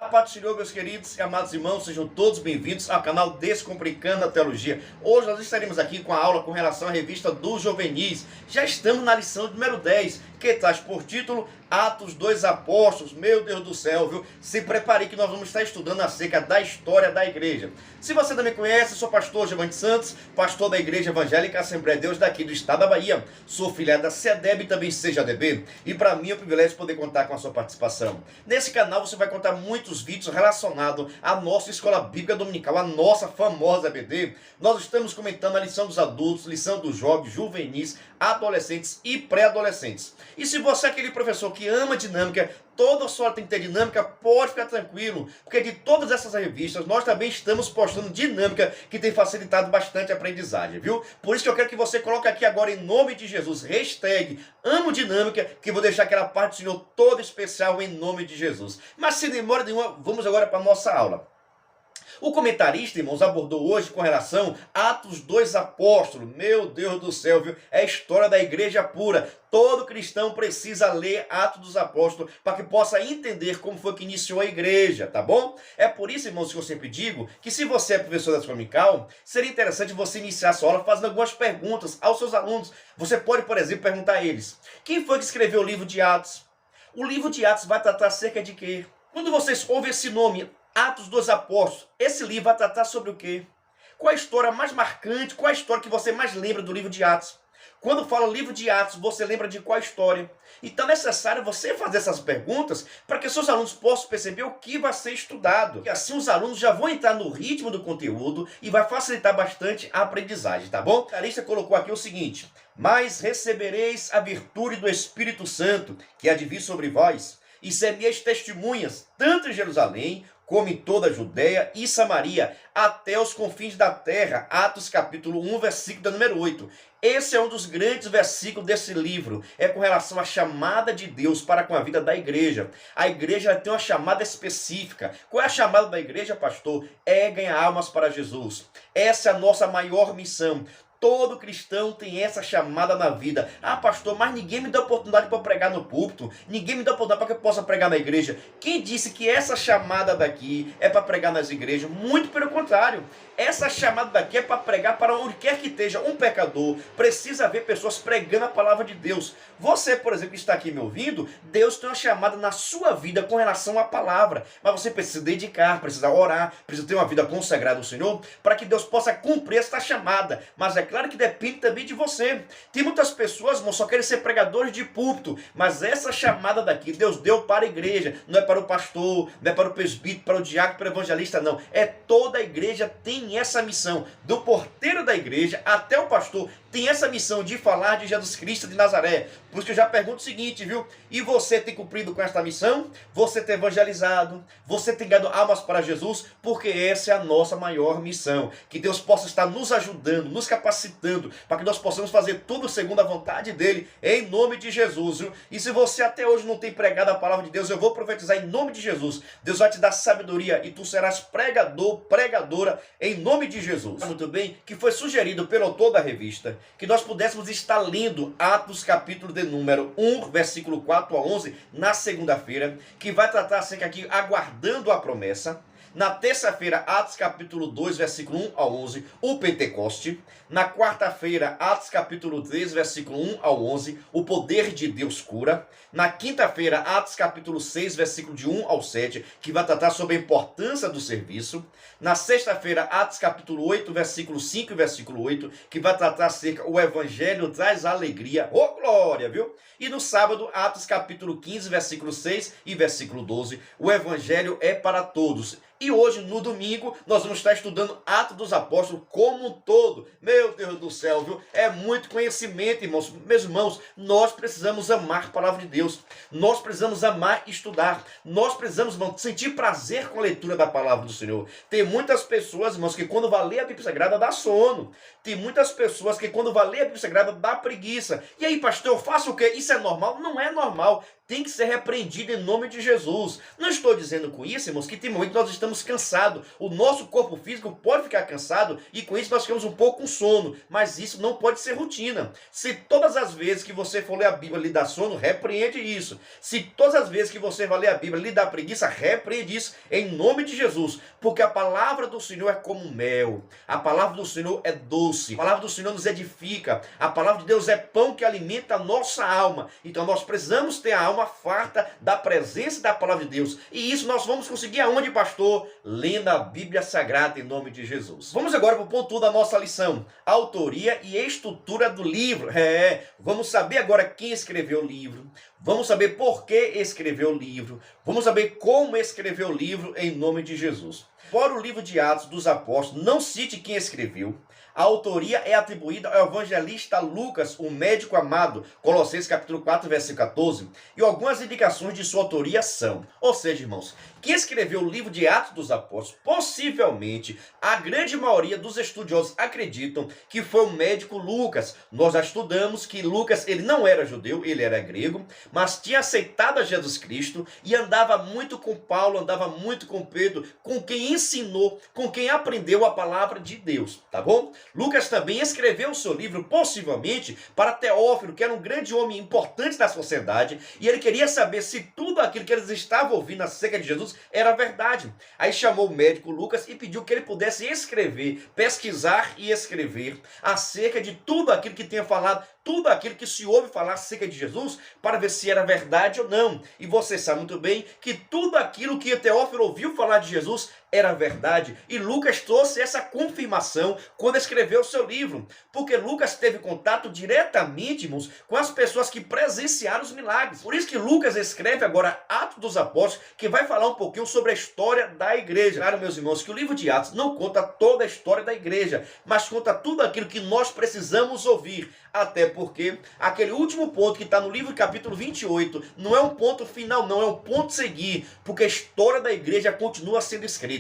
Paz do Senhor, meus queridos e amados irmãos, sejam todos bem-vindos ao canal Descomplicando a Teologia. Hoje nós estaremos aqui com a aula com relação à revista dos Juvenis. Já estamos na lição número 10, que traz por título Atos dos Apóstolos. Meu Deus do céu, viu? Se prepare que nós vamos estar estudando acerca da história da igreja. Se você não me conhece, sou pastor Giovanni Santos, pastor da Igreja Evangélica Assembleia de Deus daqui do estado da Bahia. Sou filiado da CEDEB e também CEJADB. E para mim é um privilégio poder contar com a sua participação. Nesse canal você vai encontrar muitos vídeos relacionados à nossa escola bíblica dominical, a nossa famosa EBD. Nós estamos comentando a lição dos adultos, lição dos jovens, juvenis, adolescentes e pré-adolescentes. E se você é aquele professor que ama dinâmica, toda a sua aula tem que ter dinâmica, pode ficar tranquilo, porque de todas essas revistas nós também estamos postando dinâmica que tem facilitado bastante a aprendizagem, viu? Por isso que eu quero que você coloque aqui agora, em nome de Jesus, hashtag amo dinâmica, que eu vou deixar aquela parte do Senhor toda especial em nome de Jesus. Mas sem demora nenhuma, vamos agora para a nossa aula. O comentarista, irmãos, abordou hoje com relação a Atos dos Apóstolos. Meu Deus do céu, viu? É a história da igreja pura. Todo cristão precisa ler Atos dos Apóstolos para que possa entender como foi que iniciou a igreja, tá bom? É por isso, irmãos, que eu sempre digo que se você é professor da escola dominical, seria interessante você iniciar a sua aula fazendo algumas perguntas aos seus alunos. Você pode, por exemplo, perguntar a eles: quem foi que escreveu o livro de Atos? O livro de Atos vai tratar acerca de quê? Quando vocês ouvem esse nome, Atos dos Apóstolos, esse livro vai tratar sobre o quê? Qual a história mais marcante? Qual a história que você mais lembra do livro de Atos? Quando fala livro de Atos, você lembra de qual história? Então é necessário você fazer essas perguntas para que seus alunos possam perceber o que vai ser estudado. E assim os alunos já vão entrar no ritmo do conteúdo e vai facilitar bastante a aprendizagem, tá bom? A Carista colocou aqui o seguinte: mas recebereis a virtude do Espírito Santo, que há de vir sobre vós, e ser minhas testemunhas, tanto em Jerusalém, como em toda a Judéia e Samaria, até os confins da terra. Atos capítulo 1, versículo da número 8. Esse é um dos grandes versículos desse livro. É com relação à chamada de Deus para com a vida da igreja. A igreja tem uma chamada específica. Qual é a chamada da igreja, pastor? É ganhar almas para Jesus. Essa é a nossa maior missão. Todo cristão tem essa chamada na vida. Ah, pastor, mas ninguém me dá oportunidade para pregar no púlpito. Ninguém me dá oportunidade para que eu possa pregar na igreja. Quem disse que essa chamada daqui é para pregar nas igrejas? Muito pelo contrário. Essa chamada daqui é para pregar para onde quer que esteja um pecador. Precisa haver pessoas pregando a palavra de Deus. Você, por exemplo, que está aqui me ouvindo, Deus tem uma chamada na sua vida com relação à palavra. Mas você precisa dedicar, precisa orar, precisa ter uma vida consagrada ao Senhor para que Deus possa cumprir essa chamada. Mas é claro que depende também de você. Tem muitas pessoas que só querem ser pregadores de púlpito, mas essa chamada daqui Deus deu para a igreja. Não é para o pastor, não é para o presbítero, para o diácono, para o evangelista, não. É toda a igreja tem essa missão. Do porteiro da igreja até o pastor tem essa missão de falar de Jesus Cristo de Nazaré. Por isso que eu já pergunto o seguinte, viu? E você tem cumprido com esta missão? Você tem evangelizado? Você tem dado almas para Jesus? Porque essa é a nossa maior missão. Que Deus possa estar nos ajudando, nos capacitando, para que nós possamos fazer tudo segundo a vontade dEle, em nome de Jesus, viu? E se você até hoje não tem pregado a palavra de Deus, eu vou profetizar em nome de Jesus. Deus vai te dar sabedoria e tu serás pregador, pregadora, em nome de Jesus. Muito bem, que foi sugerido pelo autor da revista que nós pudéssemos estar lendo Atos capítulo de número 1, versículo 4 a 11, na segunda-feira, que vai tratar acerca aqui, aguardando a promessa. Na terça-feira, Atos capítulo 2, versículo 1 ao 11, o Pentecoste. Na quarta-feira, Atos capítulo 3, versículo 1 ao 11, o poder de Deus cura. Na quinta-feira, Atos capítulo 6, versículo de 1 ao 7, que vai tratar sobre a importância do serviço. Na sexta-feira, Atos capítulo 8, versículo 5 e versículo 8, que vai tratar acerca o evangelho traz alegria. Oh, glória, viu? E no sábado, Atos capítulo 15, versículo 6 e versículo 12, o evangelho é para todos. E hoje, no domingo, nós vamos estar estudando Atos dos Apóstolos como um todo. Meu Deus do céu, viu? É muito conhecimento, irmãos. Meus irmãos, nós precisamos amar a palavra de Deus. Nós precisamos amar e estudar. Nós precisamos, irmãos, sentir prazer com a leitura da palavra do Senhor. Tem muitas pessoas, irmãos, que quando vai ler a Bíblia Sagrada dá sono. Tem muitas pessoas que quando vai ler a Bíblia Sagrada dá preguiça. E aí, pastor, eu faço o quê? Isso é normal? Não é normal. tem que ser repreendido em nome de Jesus. Não estou dizendo com isso, irmãos, que tem momento que nós estamos cansados. O nosso corpo físico pode ficar cansado e com isso nós ficamos um pouco com sono. Mas isso não pode ser rotina. Se todas as vezes que você for ler a Bíblia lhe dá sono, repreende isso. Se todas as vezes que você vai ler a Bíblia lhe dá preguiça, repreende isso em nome de Jesus. Porque a palavra do Senhor é como mel. A palavra do Senhor é doce. A palavra do Senhor nos edifica. A palavra de Deus é pão que alimenta a nossa alma. Então nós precisamos ter a alma farta da presença da palavra de Deus. E isso nós vamos conseguir aonde, pastor? Lendo a Bíblia Sagrada em nome de Jesus. Vamos agora para o ponto da nossa lição. Autoria e estrutura do livro. Vamos saber agora quem escreveu o livro. Vamos saber por que escreveu o livro. Vamos saber como escreveu o livro em nome de Jesus. Embora o livro de Atos dos Apóstolos não cite quem escreveu, a autoria é atribuída ao evangelista Lucas, o médico amado, Colossenses capítulo 4, versículo 14, e algumas indicações de sua autoria são, ou seja, irmãos, quem escreveu o livro de Atos dos Apóstolos, possivelmente, a grande maioria dos estudiosos acreditam que foi o médico Lucas. Nós já estudamos que Lucas, ele não era judeu, ele era grego, mas tinha aceitado a Jesus Cristo e andava muito com Paulo, andava muito com Pedro, com quem ensinou, com quem aprendeu a palavra de Deus, tá bom? Lucas também escreveu o seu livro, possivelmente, para Teófilo, que era um grande homem importante na sociedade, e ele queria saber se tudo aquilo que eles estavam ouvindo acerca de Jesus era verdade. Aí chamou o médico Lucas e pediu que ele pudesse escrever, pesquisar e escrever acerca de tudo aquilo que tinha falado, tudo aquilo que se ouve falar acerca de Jesus, para ver se era verdade ou não. E você sabe muito bem que tudo aquilo que Teófilo ouviu falar de Jesus era verdade. E Lucas trouxe essa confirmação quando escreveu o seu livro. Porque Lucas teve contato diretamente, irmãos, com as pessoas que presenciaram os milagres. Por isso que Lucas escreve agora Atos dos Apóstolos, que vai falar um pouquinho sobre a história da igreja. Claro, meus irmãos, que o livro de Atos não conta toda a história da igreja, mas conta tudo aquilo que nós precisamos ouvir. Até porque aquele último ponto que está no livro capítulo 28 não é um ponto final, não, é um ponto seguir, porque a história da igreja continua sendo escrita.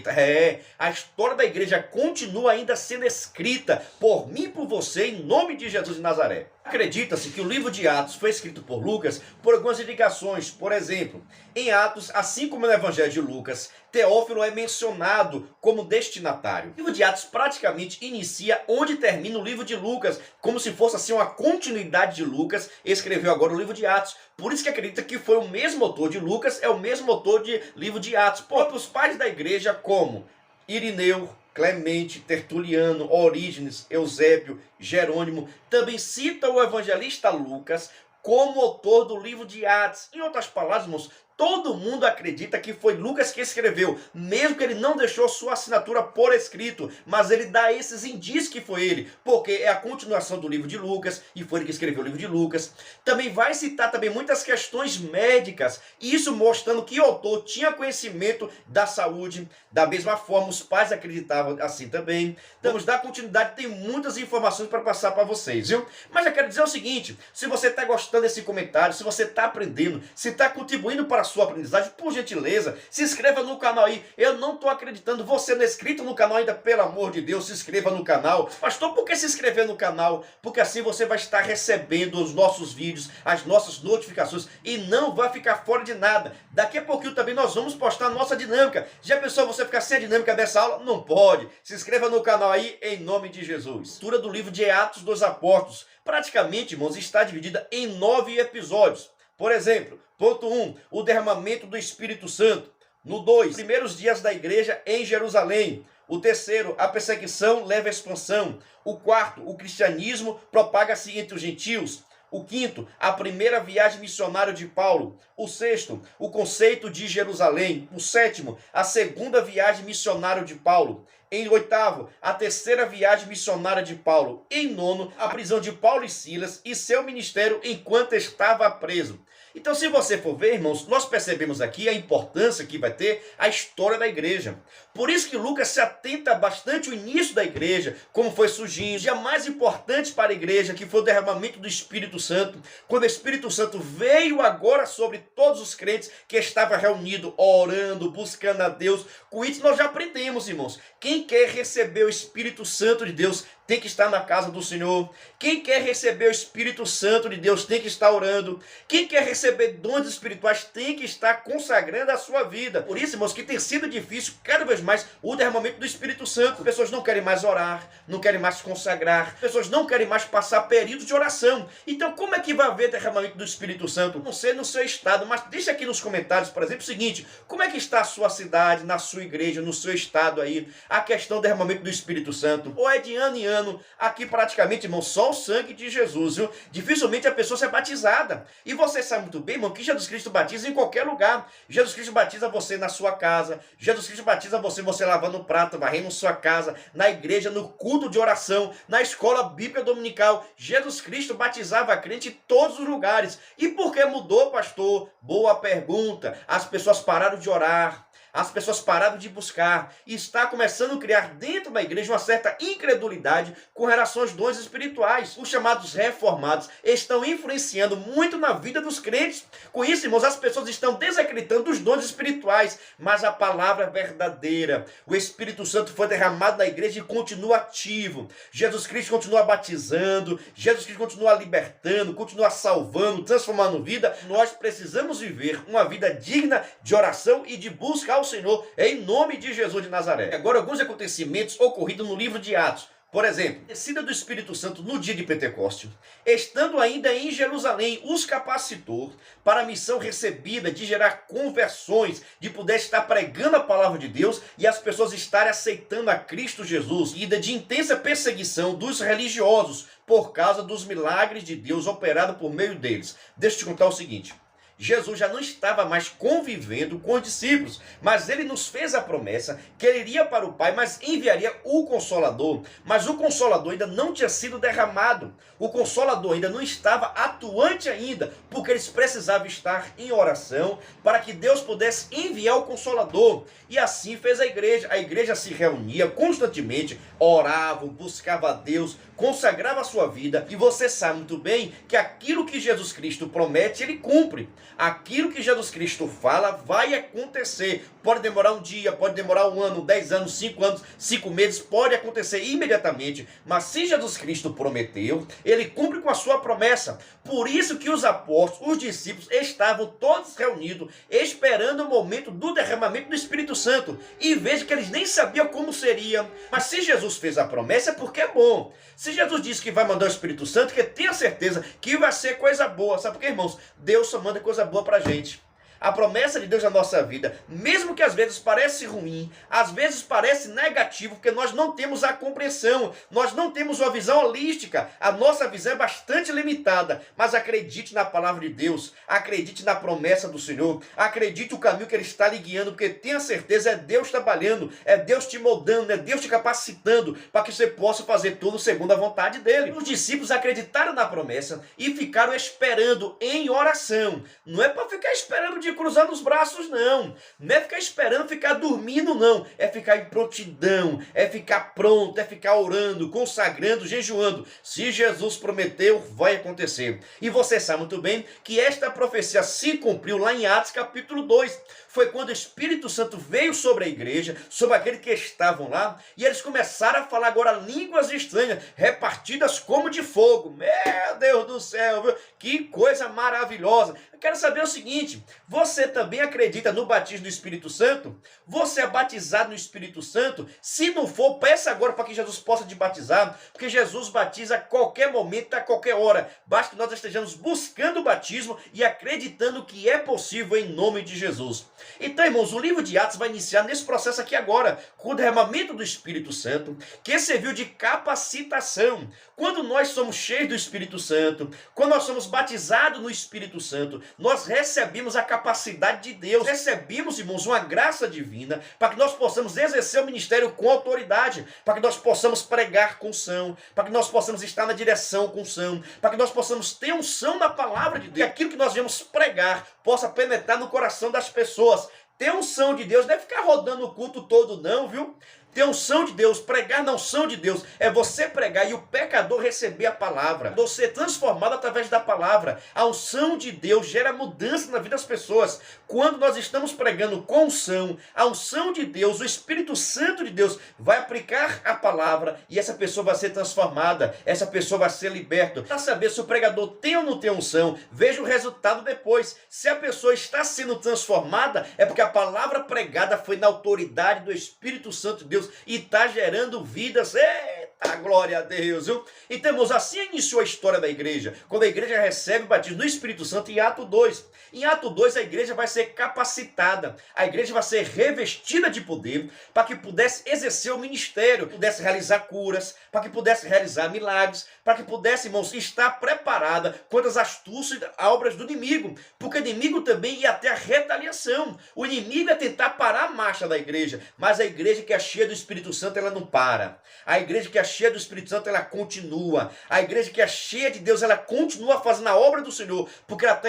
A história da igreja continua ainda sendo escrita por mim e por você, em nome de Jesus de Nazaré. Acredita-se que o livro de Atos foi escrito por Lucas por algumas indicações. Por exemplo, em Atos, assim como no Evangelho de Lucas, Teófilo é mencionado como destinatário. O livro de Atos praticamente inicia onde termina o livro de Lucas, como se fosse assim uma continuidade de Lucas, escreveu agora o livro de Atos. Por isso que acredita que foi o mesmo autor de Lucas, é o mesmo autor de livro de Atos. Próprios pais da igreja, como Irineu, Clemente, Tertuliano, Orígenes, Eusébio, Jerônimo, também cita o evangelista Lucas como autor do livro de Atos. Em outras palavras, irmãos, todo mundo acredita que foi Lucas que escreveu, mesmo que ele não deixou sua assinatura por escrito, mas ele dá esses indícios que foi ele, porque é a continuação do livro de Lucas, e foi ele que escreveu o livro de Lucas. Também vai citar também muitas questões médicas, isso mostrando que o autor tinha conhecimento da saúde. Da mesma forma, os pais acreditavam assim também. Vamos dar continuidade, tem muitas informações para passar para vocês, viu? Mas eu quero dizer o seguinte, se você está gostando desse comentário, se você está aprendendo, se está contribuindo para a sua aprendizagem, por gentileza, se inscreva no canal aí. Eu não estou acreditando, você não é inscrito no canal ainda, pelo amor de Deus, se inscreva no canal. Pastor, por que se inscrever no canal? Porque assim você vai estar recebendo os nossos vídeos, as nossas notificações, e não vai ficar fora de nada. Daqui a pouquinho também nós vamos postar a nossa dinâmica. Já pensou você ficar sem a dinâmica dessa aula? Não pode. Se inscreva no canal aí, em nome de Jesus. Leitura do livro de Atos dos Apóstolos. Praticamente, irmãos, está dividida em 9 episódios. Por exemplo, ponto 1, o derramamento do Espírito Santo. No 2, primeiros dias da igreja em Jerusalém. O 3º, a perseguição leva à expansão. O 4º, o cristianismo propaga-se entre os gentios. O 5º, a primeira viagem missionária de Paulo. O 6º, o conceito de Jerusalém. O 7º, a segunda viagem missionária de Paulo. Em 8º, a terceira viagem missionária de Paulo. Em 9º, a prisão de Paulo e Silas e seu ministério enquanto estava preso. Então, se você for ver, irmãos, nós percebemos aqui a importância que vai ter a história da igreja. Por isso que Lucas se atenta bastante ao início da igreja, como foi surgindo, o dia mais importante para a igreja, que foi o derramamento do Espírito Santo, quando o Espírito Santo veio agora sobre todos os crentes que estavam reunidos, orando, buscando a Deus. Com isso nós já aprendemos, irmãos, quem quer receber o Espírito Santo de Deus tem que estar na casa do Senhor. Quem quer receber o Espírito Santo de Deus tem que estar orando. Quem quer receber receber dons espirituais tem que estar consagrando a sua vida. Por isso, irmãos, que tem sido difícil cada vez mais o derramamento do Espírito Santo. Pessoas não querem mais orar, não querem mais se consagrar, pessoas não querem mais passar períodos de oração. Então, como é que vai haver derramamento do Espírito Santo? Não sei no seu estado, mas deixa aqui nos comentários, por exemplo, o seguinte: como é que está a sua cidade, na sua igreja, no seu estado aí, a questão do derramamento do Espírito Santo? Ou é de ano em ano? Aqui praticamente, irmão, só o sangue de Jesus, viu? Dificilmente a pessoa é batizada. E você sabe muito bem, irmão, que Jesus Cristo batiza em qualquer lugar. Jesus Cristo batiza você na sua casa. Jesus Cristo batiza você lavando o prato, varrendo sua casa, na igreja, no culto de oração, na escola bíblica dominical. Jesus Cristo batizava a crente em todos os lugares. E por que mudou, pastor? Boa pergunta. As pessoas pararam de orar. As pessoas pararam de buscar e está começando a criar dentro da igreja uma certa incredulidade com relação aos dons espirituais. Os chamados reformados estão influenciando muito na vida dos crentes. Com isso, irmãos, as pessoas estão desacreditando os dons espirituais, mas a palavra é verdadeira. O Espírito Santo foi derramado na igreja e continua ativo. Jesus Cristo continua batizando, Jesus Cristo continua libertando, continua salvando, transformando vida. Nós precisamos viver uma vida digna de oração e de busca ao Senhor, em nome de Jesus de Nazaré. Agora, alguns acontecimentos ocorridos no livro de Atos. Por exemplo, a descida do Espírito Santo no dia de Pentecostes, estando ainda em Jerusalém, os capacitou para a missão recebida de gerar conversões, de poder estar pregando a palavra de Deus e as pessoas estarem aceitando a Cristo Jesus, e de intensa perseguição dos religiosos por causa dos milagres de Deus operados por meio deles. Deixa eu te contar o seguinte: Jesus já não estava mais convivendo com os discípulos, mas ele nos fez a promessa que ele iria para o Pai, mas enviaria o Consolador. Mas o Consolador ainda não tinha sido derramado. O Consolador ainda não estava atuante ainda, porque eles precisavam estar em oração para que Deus pudesse enviar o Consolador. E assim fez a igreja. A igreja se reunia constantemente, orava, buscava a Deus, consagrava a sua vida. E você sabe muito bem que aquilo que Jesus Cristo promete, ele cumpre. Aquilo que Jesus Cristo fala vai acontecer. Pode demorar um dia, pode demorar um ano, 10 anos, 5 anos, 5 meses, pode acontecer imediatamente. Mas se Jesus Cristo prometeu, ele cumpre com a sua promessa. Por isso que os apóstolos, os discípulos, estavam todos reunidos, esperando o momento do derramamento do Espírito Santo. E veja que eles nem sabiam como seria. Mas se Jesus fez a promessa, é porque é bom. Se Jesus disse que vai mandar o Espírito Santo, que tenha certeza que vai ser coisa boa. Sabe por quê, irmãos? Deus só manda coisa boa pra gente. A promessa de Deus na nossa vida, mesmo que às vezes pareça ruim, às vezes parece negativo, porque nós não temos a compreensão, nós não temos uma visão holística, a nossa visão é bastante limitada, mas acredite na palavra de Deus, acredite na promessa do Senhor, acredite no caminho que Ele está lhe guiando, porque tenha certeza, é Deus trabalhando, é Deus te moldando, é Deus te capacitando, para que você possa fazer tudo segundo a vontade dEle. Os discípulos acreditaram na promessa e ficaram esperando em oração. Não é para ficar esperando de cruzando os braços, não. Não é ficar esperando, ficar dormindo, não. É ficar em prontidão, é ficar pronto, é ficar orando, consagrando, jejuando. Se Jesus prometeu, vai acontecer. E você sabe muito bem que esta profecia se cumpriu lá em Atos capítulo 2. Foi quando o Espírito Santo veio sobre a igreja, sobre aqueles que estavam lá, e eles começaram a falar agora línguas estranhas, repartidas como de fogo. Meu Deus do céu, viu? Que coisa maravilhosa. Eu quero saber o seguinte: você também acredita no batismo do Espírito Santo? Você é batizado no Espírito Santo? Se não for, peça agora para que Jesus possa te batizar, porque Jesus batiza a qualquer momento, a qualquer hora. Basta que nós estejamos buscando o batismo e acreditando que é possível em nome de Jesus. Então, irmãos, o livro de Atos vai iniciar nesse processo aqui agora, com o derramamento do Espírito Santo, que serviu de capacitação. Quando nós somos cheios do Espírito Santo, quando nós somos batizados no Espírito Santo, nós recebemos a capacidade de Deus, recebemos, irmãos, uma graça divina, para que nós possamos exercer o ministério com autoridade, para que nós possamos pregar com unção, para que nós possamos estar na direção com unção, para que nós possamos ter unção na palavra de Deus, e aquilo que nós viemos pregar possa penetrar no coração das pessoas. Ter unção de Deus não é ficar rodando o culto todo, não, viu? Ter unção de Deus, pregar na unção de Deus, é você pregar e o pecador receber a palavra. Você ser transformado através da palavra. A unção de Deus gera mudança na vida das pessoas. Quando nós estamos pregando com unção, a unção de Deus, o Espírito Santo de Deus vai aplicar a palavra e essa pessoa vai ser transformada, essa pessoa vai ser liberta. Para saber se o pregador tem ou não tem unção, veja o resultado depois. Se a pessoa está sendo transformada, é porque a palavra pregada foi na autoridade do Espírito Santo de Deus e está gerando vidas. Eita, glória a Deus, viu? Então, irmãos, assim iniciou a história da igreja, quando a igreja recebe o batismo do Espírito Santo em Atos 2. Em Atos 2, a igreja vai ser capacitada, a igreja vai ser revestida de poder para que pudesse exercer o ministério, pudesse realizar curas, para que pudesse realizar milagres, para que pudesse, irmãos, estar preparada contra as astúcias e obras do inimigo, porque o inimigo também ia ter a retaliação. O inimigo ia tentar parar a marcha da igreja, mas a igreja que é cheia do Espírito Santo, ela não para. A igreja que é cheia do Espírito Santo, ela continua. A igreja que é cheia de Deus, ela continua fazendo a obra do Senhor, porque ela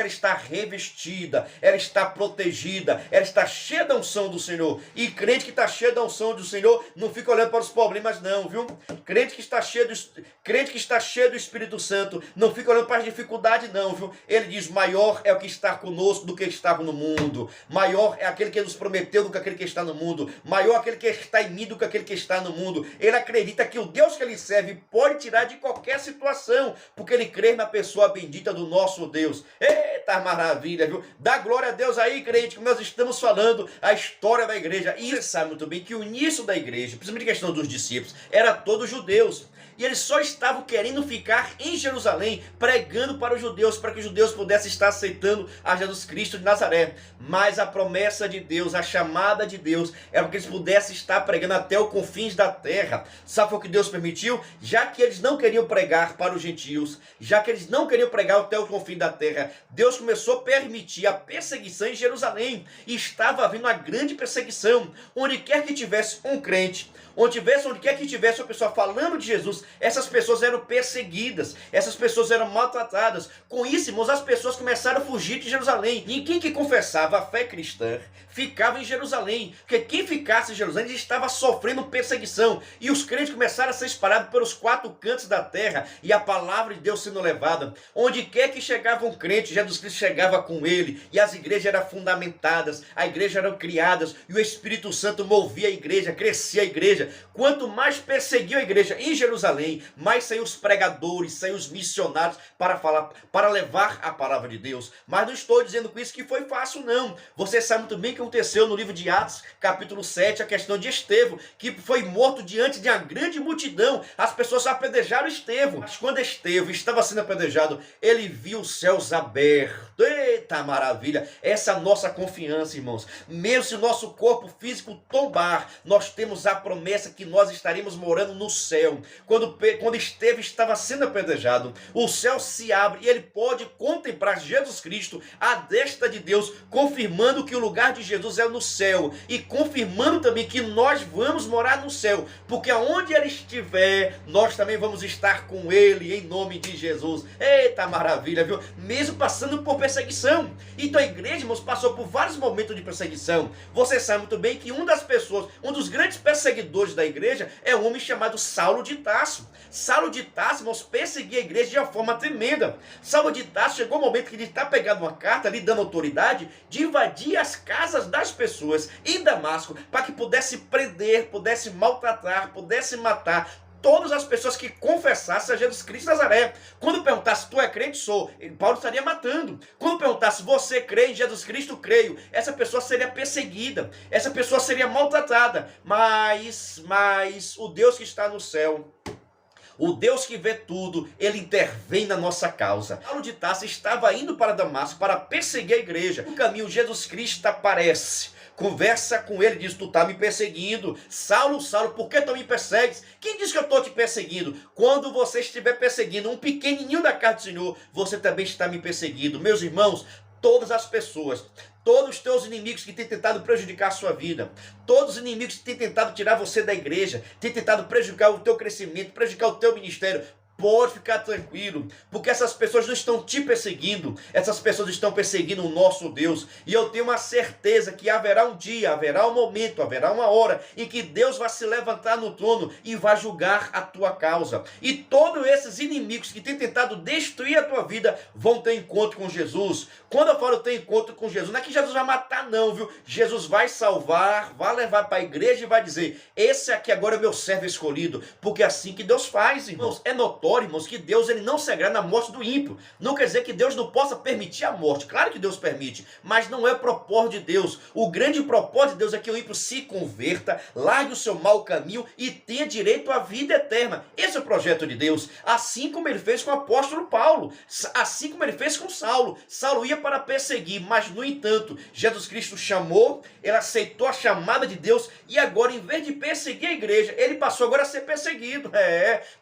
está revestida, ela está protegida, ela está cheia da unção do Senhor. E crente que está cheio da unção do Senhor, não fica olhando para os problemas não, viu? Crente que está cheio do Espírito Santo, não fica olhando para as dificuldades não, viu? Ele diz, maior é o que está conosco do que estava no mundo. Maior é aquele que nos prometeu do que aquele que está no mundo. Maior é aquele que está em mim do que aquele que está no mundo. Ele acredita que o Deus que ele serve pode tirar de qualquer situação, porque ele crê na pessoa bendita do nosso Deus. Eita maravilha, viu? Dá glória a Deus aí, crente, que nós estamos falando a história da igreja. E você sabe muito bem que o início da igreja, principalmente a questão dos discípulos, era todos judeus. E eles só estavam querendo ficar em Jerusalém, pregando para os judeus, para que os judeus pudessem estar aceitando a Jesus Cristo de Nazaré. Mas a promessa de Deus, a chamada de Deus, era para que eles pudessem estar pregando até os confins da terra. Sabe o que Deus permitiu? Já que eles não queriam pregar para os gentios, já que eles não queriam pregar até o confim da terra, Deus começou a permitir a perseguição em Jerusalém. E estava havendo uma grande perseguição. Onde quer que tivesse um crente, onde quer que tivesse uma pessoa falando de Jesus, essas pessoas eram perseguidas, essas pessoas eram maltratadas. Com isso, irmãos, as pessoas começaram a fugir de Jerusalém. Ninguém que confessava a fé cristã ficava em Jerusalém, porque quem ficasse em Jerusalém estava sofrendo perseguição. E os crentes começaram a ser espalhados pelos 4 cantos da terra, e a palavra de Deus sendo levada. Onde quer que chegava um crente, Jesus Cristo chegava com ele, e as igrejas eram fundamentadas, as igrejas eram criadas, e o Espírito Santo movia a igreja, crescia a igreja. Quanto mais perseguiu a igreja em Jerusalém, mais saíram os pregadores, saíram os missionários para levar a palavra de Deus. Mas não estou dizendo com isso que foi fácil, não. Você sabe muito bem o que aconteceu no livro de Atos, capítulo 7, a questão de Estevão, que foi morto diante de uma grande multidão. As pessoas apedrejaram Estevão. Mas quando Estevão estava sendo apedrejado, ele viu os céus abertos. Eita maravilha! Essa é a nossa confiança, irmãos. Mesmo se o nosso corpo físico tombar, nós temos a promessa que nós estaremos morando no céu. Quando Estevão estava sendo apedrejado, o céu se abre e ele pode contemplar Jesus Cristo à destra de Deus, confirmando que o lugar de Jesus é no céu e confirmando também que nós vamos morar no céu, porque aonde ele estiver, nós também vamos estar com ele em nome de Jesus. Eita maravilha, viu? Mesmo passando por perseguição. Então a igreja, irmãos, passou por vários momentos de perseguição. Você sabe muito bem que um dos grandes perseguidores da igreja é um homem chamado Saulo de Tarso. Saulo de Tarso, irmãos, perseguia a igreja de uma forma tremenda. Saulo de Tarso chegou o momento que ele está pegando uma carta, lhe dando autoridade de invadir as casas das pessoas em Damasco, para que pudesse prender, pudesse maltratar, pudesse matar todas as pessoas que confessassem a Jesus Cristo de Nazaré. Quando perguntasse, tu é crente? Sou. Paulo estaria matando. Quando perguntasse, você crê em Jesus Cristo? Creio. Essa pessoa seria perseguida. Essa pessoa seria maltratada. Mas o Deus que está no céu, o Deus que vê tudo, ele intervém na nossa causa. Saulo de Tarso estava indo para Damasco para perseguir a igreja. No caminho, Jesus Cristo aparece, conversa com ele, diz, tu está me perseguindo. Saulo, Saulo, por que tu me persegues? Quem diz que eu estou te perseguindo? Quando você estiver perseguindo um pequenininho da casa do Senhor, você também está me perseguindo. Meus irmãos, todas as pessoas, todos os teus inimigos que têm tentado prejudicar a sua vida, todos os inimigos que têm tentado tirar você da igreja, têm tentado prejudicar o teu crescimento, prejudicar o teu ministério, Pode ficar tranquilo, porque essas pessoas não estão te perseguindo, essas pessoas estão perseguindo o nosso Deus. E eu tenho uma certeza que haverá um dia, haverá um momento, haverá uma hora em que Deus vai se levantar no trono e vai julgar a tua causa. E todos esses inimigos que têm tentado destruir a tua vida vão ter encontro com Jesus. Quando eu falo ter encontro com Jesus, não é que Jesus vai matar não, viu? Jesus vai salvar, vai levar para a igreja e vai dizer: esse aqui agora é meu servo escolhido, porque é assim que Deus faz, irmãos. É notório, irmãos, que Deus ele não se agrada na morte do ímpio. Não quer dizer que Deus não possa permitir a morte. Claro que Deus permite, mas não é o propósito de Deus. O grande propósito de Deus é que o ímpio se converta, largue o seu mau caminho e tenha direito à vida eterna. Esse é o projeto de Deus. Assim como ele fez com o apóstolo Paulo, assim como ele fez com Saulo. Saulo ia para perseguir, mas no entanto, Jesus Cristo chamou, ele aceitou a chamada de Deus e agora, em vez de perseguir a igreja, ele passou agora a ser perseguido.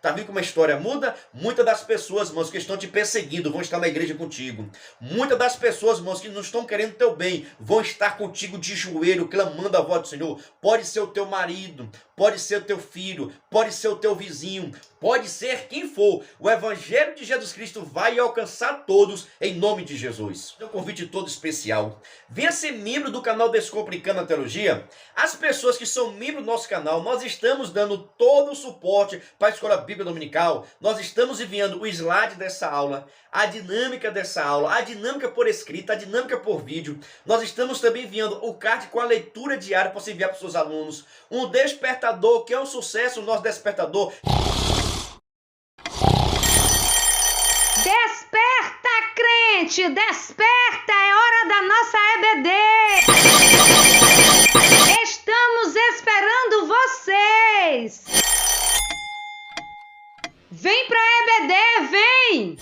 Tá vendo como a história muda? Muitas das pessoas, irmãos, que estão te perseguindo vão estar na igreja contigo. Muitas das pessoas, irmãos, que não estão querendo teu bem, vão estar contigo de joelho, clamando a voz do Senhor. Pode ser o teu marido, pode ser o teu filho, pode ser o teu vizinho, pode ser quem for. O evangelho de Jesus Cristo vai alcançar todos em nome de Jesus. É um convite todo especial. Venha ser membro do canal Descomplicando a Teologia. As pessoas que são membros do nosso canal, nós estamos dando todo o suporte para a Escola Bíblica Dominical. Nós estamos enviando o slide dessa aula, a dinâmica dessa aula, a dinâmica por escrita, a dinâmica por vídeo. Nós estamos também enviando o card com a leitura diária para você enviar para os seus alunos. Um despertador, que é um sucesso, o nosso despertador. Desperta, crente! Desperta! É hora da nossa EBD! Estamos esperando vocês! Vem pra EBD, vem!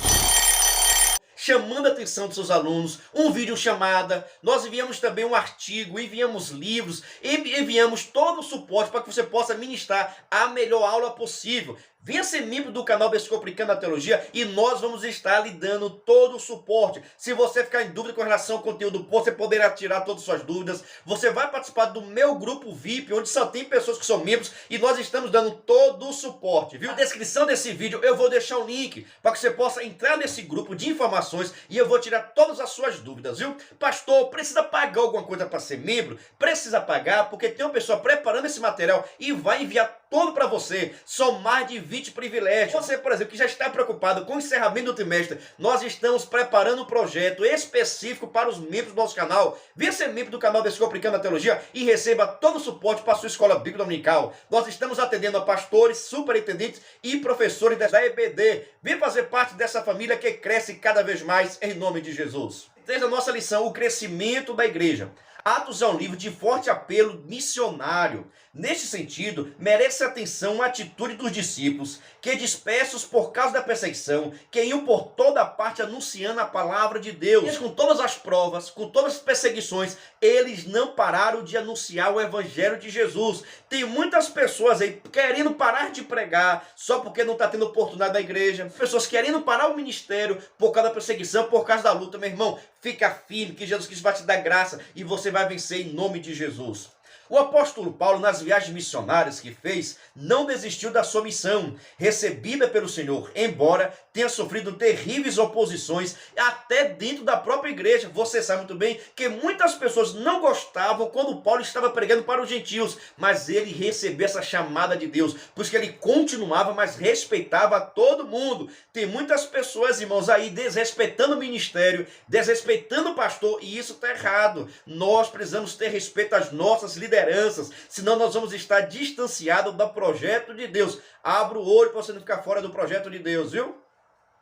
Chamando a atenção dos seus alunos, um vídeo chamada, nós enviamos também um artigo, enviamos livros, enviamos todo o suporte para que você possa ministrar a melhor aula possível. Venha ser membro do canal Descomplicando a Teologia e nós vamos estar lhe dando todo o suporte. Se você ficar em dúvida com relação ao conteúdo, você poderá tirar todas as suas dúvidas. Você vai participar do meu grupo VIP, onde só tem pessoas que são membros e nós estamos dando todo o suporte, viu? Na descrição desse vídeo eu vou deixar o link para que você possa entrar nesse grupo de informações e eu vou tirar todas as suas dúvidas, viu? Pastor, precisa pagar alguma coisa para ser membro? Precisa pagar, porque tem uma pessoa preparando esse material e vai enviar todo para você. São mais de 20 privilégios. Você, por exemplo, que já está preocupado com o encerramento do trimestre, nós estamos preparando um projeto específico para os membros do nosso canal. Venha ser membro do canal Descomplicando a Teologia e receba todo o suporte para a sua escola bíblica dominical. Nós estamos atendendo a pastores, superintendentes e professores da EBD. Venha fazer parte dessa família que cresce cada vez mais em nome de Jesus. Desde a nossa lição, o crescimento da igreja. Atos é um livro de forte apelo missionário. Neste sentido, merece atenção a atitude dos discípulos, que dispersos por causa da perseguição, que iam por toda parte anunciando a palavra de Deus. E com todas as provas, com todas as perseguições, eles não pararam de anunciar o evangelho de Jesus. Tem muitas pessoas aí querendo parar de pregar só porque não está tendo oportunidade da igreja. Pessoas querendo parar o ministério por causa da perseguição, por causa da luta. Meu irmão, fica firme que Jesus Cristo vai te dar graça e você vai vencer em nome de Jesus. O apóstolo Paulo, nas viagens missionárias que fez, não desistiu da sua missão, recebida pelo Senhor, embora tenha sofrido terríveis oposições, até dentro da própria igreja. Você sabe muito bem que muitas pessoas não gostavam quando Paulo estava pregando para os gentios, mas ele recebeu essa chamada de Deus, pois que ele continuava, mas respeitava todo mundo. Tem muitas pessoas, irmãos, aí desrespeitando o ministério, desrespeitando o pastor, e isso está errado. Nós precisamos ter respeito às nossas lideranças, senão nós vamos estar distanciados do projeto de Deus. Abra o olho para você não ficar fora do projeto de Deus, viu?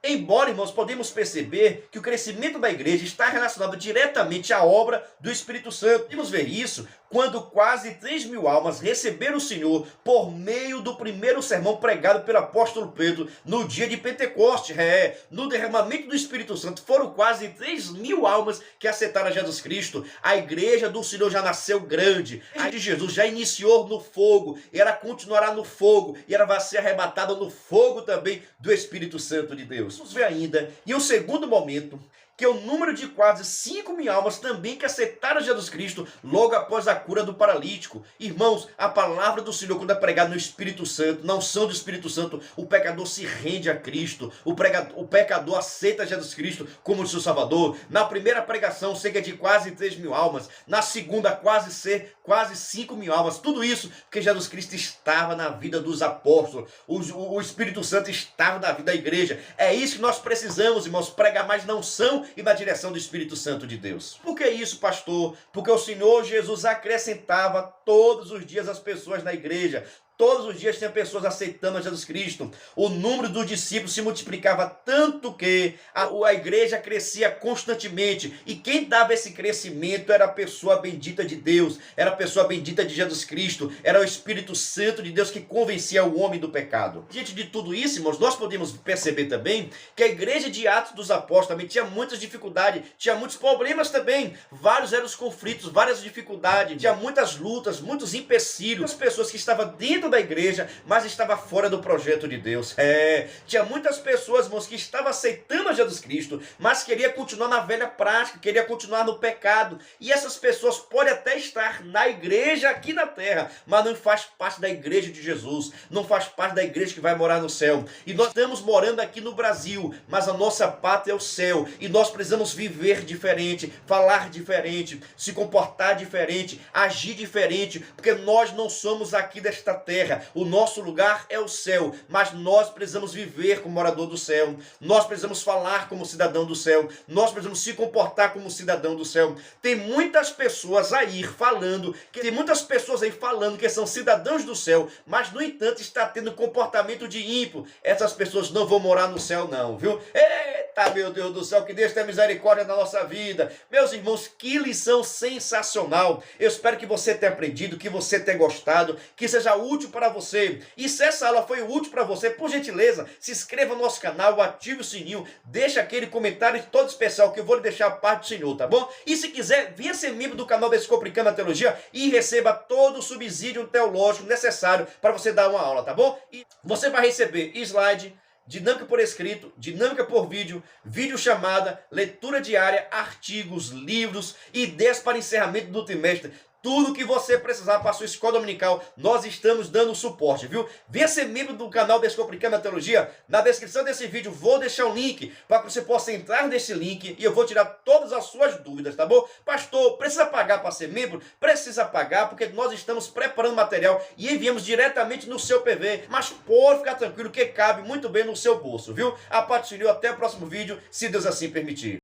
Embora, irmãos, podemos perceber que o crescimento da igreja está relacionado diretamente à obra do Espírito Santo. Podemos ver isso quando quase 3.000 almas receberam o Senhor por meio do primeiro sermão pregado pelo apóstolo Pedro no dia de Pentecostes. No derramamento do Espírito Santo foram quase 3.000 almas que aceitaram a Jesus Cristo. A igreja do Senhor já nasceu grande. A de Jesus já iniciou no fogo, e ela continuará no fogo, e ela vai ser arrebatada no fogo também do Espírito Santo de Deus. Vamos ver ainda, em um segundo momento, que o número de quase 5.000 almas também que aceitaram Jesus Cristo logo após a cura do paralítico. Irmãos, a palavra do Senhor, quando é pregada no Espírito Santo, na unção do Espírito Santo, o pecador se rende a Cristo, o pecador aceita Jesus Cristo como seu Salvador. Na primeira pregação, cerca de quase 3.000 almas, na segunda, quase 5.000 almas. Tudo isso porque Jesus Cristo estava na vida dos apóstolos, o Espírito Santo estava na vida da igreja. É isso que nós precisamos, irmãos, pregar mais na unção e na direção do Espírito Santo de Deus. Por que isso, pastor? Porque o Senhor Jesus acrescentava todos os dias as pessoas na igreja. Todos os dias tinha pessoas aceitando a Jesus Cristo. O número dos discípulos se multiplicava tanto que a igreja crescia constantemente. E quem dava esse crescimento era a pessoa bendita de Deus. Era a pessoa bendita de Jesus Cristo. Era o Espírito Santo de Deus que convencia o homem do pecado. Diante de tudo isso, irmãos, nós podemos perceber também que a igreja de Atos dos Apóstolos também tinha muitas dificuldades. Tinha muitos problemas também. Vários eram os conflitos, várias dificuldades. Tinha muitas lutas, muitos empecilhos. As pessoas que estavam dentro da igreja, mas estava fora do projeto de Deus. Tinha muitas pessoas, irmãos, que estavam aceitando a Jesus Cristo, mas queria continuar na velha prática, queria continuar no pecado. E essas pessoas podem até estar na igreja aqui na terra, mas não faz parte da igreja de Jesus, não faz parte da igreja que vai morar no céu. E nós estamos morando aqui no Brasil, mas a nossa pátria é o céu, e nós precisamos viver diferente, falar diferente, se comportar diferente, agir diferente, porque nós não somos aqui desta terra. O nosso lugar é o céu, mas nós precisamos viver como morador do céu. Nós precisamos falar como cidadão do céu. Nós precisamos se comportar como cidadão do céu. Tem muitas pessoas aí falando que são cidadãos do céu, mas no entanto está tendo comportamento de ímpio. Essas pessoas não vão morar no céu não, viu? Eita, meu Deus do céu, que Deus tenha misericórdia na nossa vida. Meus irmãos, que lição sensacional. Eu espero que você tenha aprendido, que você tenha gostado, que seja útil para você. E se essa aula foi útil para você, por gentileza, se inscreva no nosso canal, ative o sininho, deixa aquele comentário todo especial que eu vou lhe deixar a parte do Senhor, tá bom? E se quiser, venha ser membro do canal Descomplicando a Teologia e receba todo o subsídio teológico necessário para você dar uma aula, tá bom? E você vai receber slide, dinâmica por escrito, dinâmica por vídeo, videochamada, leitura diária, artigos, livros, ideias para encerramento do trimestre. Tudo que você precisar para a sua escola dominical, nós estamos dando suporte, viu? Venha ser membro do canal Descomplicando a Teologia. Na descrição desse vídeo vou deixar um link para que você possa entrar nesse link e eu vou tirar todas as suas dúvidas, tá bom? Pastor, precisa pagar para ser membro? Precisa pagar porque nós estamos preparando material e enviamos diretamente no seu PV. Mas pode ficar tranquilo que cabe muito bem no seu bolso, viu? A parte do Senhor, até o próximo vídeo, se Deus assim permitir.